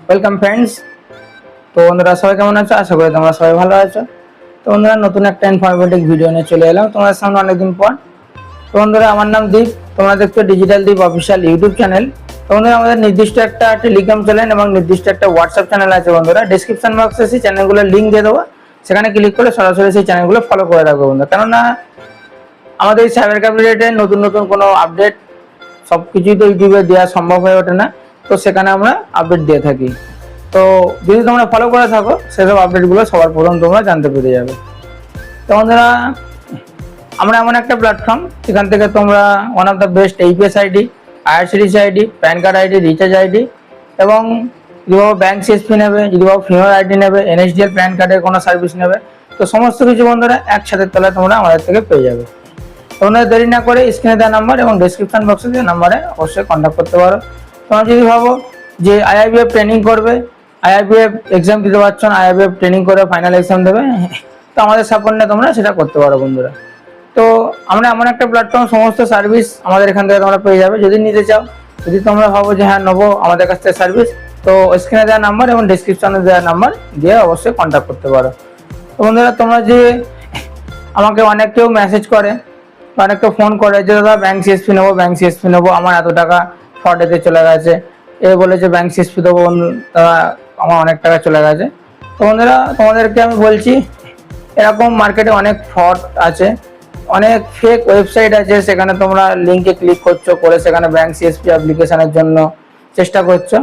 Welcome friends. তো বন্ধুরা সবাই কেমন আছো? আশা করি তোমরা সবাই ভালো আছো। তো বন্ধুরা নতুন একটা ইনফরমেটিভ ভিডিও নিয়ে চলে এলাম তোমাদের সামনে অনেকদিন পর। তো বন্ধুরা আমার নাম দীপ, তোমরা দেখছো ডিজিটাল দীপ অফিসিয়াল ইউটিউব চ্যানেল। তো বন্ধুরা আমাদের নির্দিষ্ট একটা টেলিগ্রাম চ্যানেল এবং নির্দিষ্ট একটা হোয়াটসঅ্যাপ চ্যানেল আছে বন্ধুরা। ডেসক্রিপশন বক্সে সেই চ্যানেলগুলোর লিঙ্ক দিয়ে দেবো, সেখানে ক্লিক করে সরাসরি সেই চ্যানেলগুলো ফলো করে রাখবো বন্ধুরা। কেননা আমাদের এই সাইবার ক্রাইম রিলেটেড নতুন নতুন কোনো আপডেট সব কিছুই তো ইউটিউবে দেওয়া সম্ভব হয়ে ওঠে না, তো সেখানে আমরা আপডেট দিয়ে থাকি। তো যদি তোমরা ফলো করে থাকো সেসব আপডেটগুলো সবার প্রথম তোমরা জানতে পেরে যাবে। তো বন্ধুরা আমরা এমন একটা প্ল্যাটফর্ম যেখান থেকে তোমরা one of the best AEPS ID, IRCTC ID, pan card ID, recharge ID এবং যদি ভাবো ব্যাংক সিএসপি নেবে, যদি ভাবো ফিমেল আইডি নেবে, এনএসডিএল প্যান কার্ডের কোনো সার্ভিস নেবে, তো সমস্ত কিছু বন্ধুরা একসাথে তলায় তোমরা আমাদের থেকে পেয়ে যাবে। তোমরা দেরি না করে স্ক্রিনে দেওয়া নাম্বার এবং ডেসক্রিপশন বক্সে দেওয়া নাম্বারে অবশ্যই কন্ট্যাক্ট করতে পারো। তোমরা যদি ভাবো যে আইআইবিএফ ট্রেনিং করবে, আইআইবিএফ এক্সাম দিতে পারছো না, আইআইবিএফ ট্রেনিং করে ফাইনাল এক্সাম দেবে, তো আমাদের সাপোর্ট নিয়ে তোমরা সেটা করতে পারো বন্ধুরা। তো আমরা এমন একটা প্ল্যাটফর্ম, সমস্ত সার্ভিস আমাদের এখান থেকে তোমরা পেয়ে যাবে যদি নিতে চাও। যদি তোমরা ভাবো যে হ্যাঁ নেবো আমাদের কাছ থেকে সার্ভিস, তো স্ক্রিনে দেওয়া নাম্বার এবং ডেসক্রিপশনে দেওয়া নাম্বার দিয়ে অবশ্যই কন্ট্যাক্ট করতে পারো। তো বন্ধুরা তোমরা যে আমাকে অনেক কেউ মেসেজ করে, অনেকটা ফোন করে যে দাদা ব্যাংক সিএসপি নেবো, ব্যাংক সিএসপি নেবো, আমার এত টাকা ফ্রডেতে চলে গেছে, এ বলেছে ব্যাংক সিএসপি দেবো, তারা আমার অনেক টাকা চলে গেছে। তো বন্ধুরা তোমাদেরকে আমি বলছি এরকম মার্কেটে অনেক ফ্রড আছে, অনেক ফেক ওয়েবসাইট আছে, সেখানে তোমরা লিঙ্কে ক্লিক করছো, করে সেখানে ব্যাংক সিএসপি অ্যাপ্লিকেশনের জন্য চেষ্টা করছো।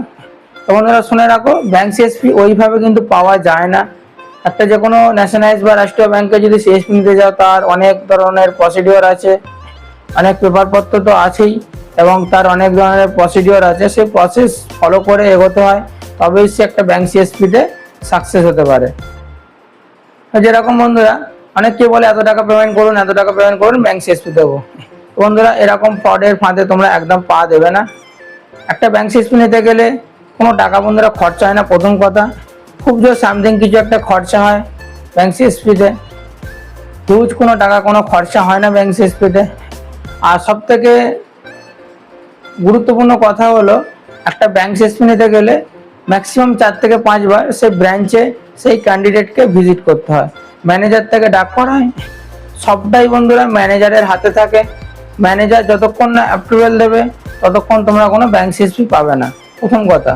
তো বন্ধুরা শুনে রাখো, ব্যাংক সিএসপি ওইভাবে কিন্তু পাওয়া যায় না। একটা যে কোনো ন্যাশনালাইজ বা রাষ্ট্রীয় ব্যাংকে যদি সিএসপি নিতে যাও তার অনেক ধরনের প্রসিডিওর আছে, অনেক পেপারপত্র তো আছেই এবং তার অনেক ধরনের প্রসিডিওর আছে, সেই প্রসেস ফলো করে এগোতে হয়, তবেই সে একটা ব্যাংক সিএসপিতে সাকসেস হতে পারে। যেরকম বন্ধুরা অনেকে বলে এত টাকা পেমেন্ট করুন, এত টাকা পেমেন্ট করুন, ব্যাংক সিএসপি দেবো। বন্ধুরা এরকম ফ্রডের ফাঁদে তোমরা একদম পা দেবে না। একটা ব্যাংক সিএসপি নিতে গেলে কোনো টাকা বন্ধুরা খরচা হয় না। প্রথম কথা, খুব জোর সামথিং কিছু একটা খরচা হয় ব্যাংক সিএসপিতে, হিউজ কোনো টাকা কোনো খরচা হয় না ব্যাংক সিএসপিতে। আর সব থেকে গুরুত্বপূর্ণ কথা হলো একটা ব্যাংক সিএসপি নিতে গেলে ম্যাক্সিমাম 4 থেকে 5 বার সেই ব্রাঞ্চে সেই ক্যান্ডিডেটকে ভিজিট করতে হয়, ম্যানেজার থেকে ডাক করা হয়, সবটাই বন্ধুরা ম্যানেজারের হাতে থাকে। ম্যানেজার যতক্ষণ না অ্যাপ্রুভেল দেবে ততক্ষণ তোমরা কোনো ব্যাংক সিএসপি পাবে না, প্রথম কথা।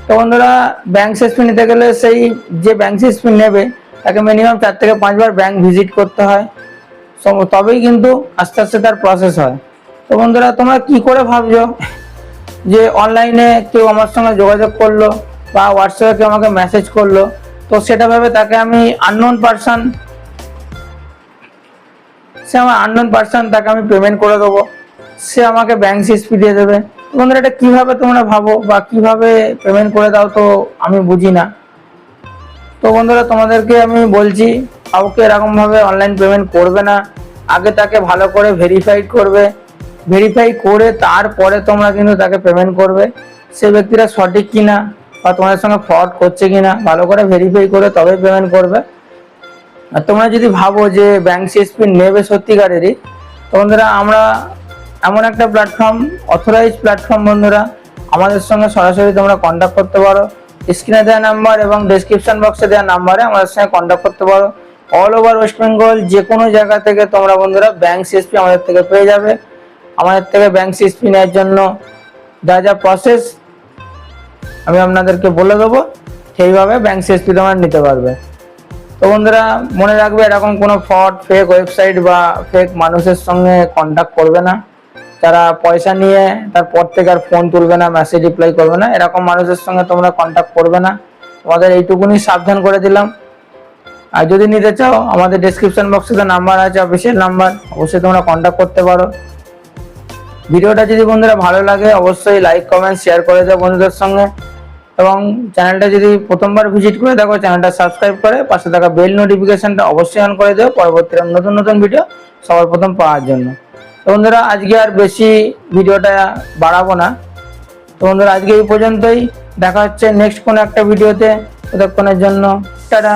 তো বন্ধুরা ব্যাংক সিএসপি নিতে গেলে সেই যে ব্যাংক সিএসপি নেবে তাকে মিনিমাম 4 থেকে 5 বার ব্যাংক ভিজিট করতে হয়, তবেই কিন্তু আস্তে আস্তে তার প্রসেস হয়। তো বন্ধুরা তোমরা কি করে ভাবছো যে অনলাইনে কেউ আমার সঙ্গে যোগাযোগ করলো বা হোয়াটসঅ্যাপে কেউ আমাকে মেসেজ করলো, তো সেটা ভাবে তাকে আমি আননোন পারসন, সে আমার আননোন পারসন, তাকে আমি পেমেন্ট করে দেবো, সে আমাকে ব্যাংক সিএসপি দিয়ে দেবে। বন্ধুরা এটা কিভাবে তোমরা ভাবো বা কিভাবে পেমেন্ট করে দাও, তো আমি বুঝি না। তো বন্ধুরা তোমাদেরকে আমি বলছি কাউকে এরকম ভাবে অনলাইন পেমেন্ট করবে না, আগে তাকে ভালো করে ভেরিফাইড করবে, ভেরিফাই করে তারপরে তোমরা কিন্তু তাকে পেমেন্ট করবে। সে ব্যক্তিরা সঠিক কিনা বা তোমাদের সঙ্গে ফ্রড করছে কিনা ভালো করে ভেরিফাই করে তবে পেমেন্ট করবে। আর তোমরা যদি ভাবো যে ব্যাংক সিএসপি নেবে সত্যিকারেরই, তো বন্ধুরা আমরা এমন একটা প্ল্যাটফর্ম, অথরাইজ প্ল্যাটফর্ম বন্ধুরা, আমাদের সঙ্গে সরাসরি তোমরা কন্ট্যাক্ট করতে পারো। স্ক্রিনে দেওয়া নাম্বার এবং ডেসক্রিপশন বক্সে দেওয়া নাম্বারে আমাদের সঙ্গে কন্ট্যাক্ট করতে পারো। অল ওভার ওয়েস্ট বেঙ্গল যে কোনো জায়গা থেকে তোমরা বন্ধুরা ব্যাংক সিএসপি আমাদের থেকে পেয়ে যাবে। আমাদের থেকে ব্যাংক সিএসপি নেওয়ার জন্য যা যা প্রসেস আমি আপনাদেরকে বলে দেবো, সেইভাবে ব্যাংক সিএসপি তোমরা নিতে পারবে। তো বন্ধুরা মনে রাখবে এরকম কোনো ফ্রড, ফেক ওয়েবসাইট বা ফেক মানুষের সঙ্গে কন্ট্যাক্ট করবে না, যারা পয়সা নিয়ে তারপর থেকে আর ফোন তুলবে না, মেসেজ রিপ্লাই করবে না, এরকম মানুষের সঙ্গে তোমরা কন্ট্যাক্ট করবে না। তোমাদের এইটুকুনি সাবধান করে দিলাম। আর যদি নিতে চাও আমাদের ডেসক্রিপশন বক্সে তো নাম্বার আছে, অফিসিয়াল নাম্বার, অবশ্যই তোমরা কন্ট্যাক্ট করতে পারো। ভিডিওটা যদি বন্ধুরা ভালো লাগে অবশ্যই লাইক, কমেন্ট, শেয়ার করে দাও বন্ধুদের সঙ্গে এবং চ্যানেলটা যদি প্রথমবার ভিজিট করে দেখো চ্যানেলটা সাবস্ক্রাইব করে পাশে থাকা বেল নোটিফিকেশনটা অবশ্যই অন করে দিও পরবর্তী নতুন নতুন ভিডিও সবার প্রথম পাওয়ার জন্য। তো বন্ধুরা আজকে আর বেশি ভিডিওটা বাড়াবো না। তো বন্ধুরা আজকে এই পর্যন্তই, দেখা হচ্ছে নেক্সট কোনো একটা ভিডিওতে। ততক্ষণের জন্য টাটা।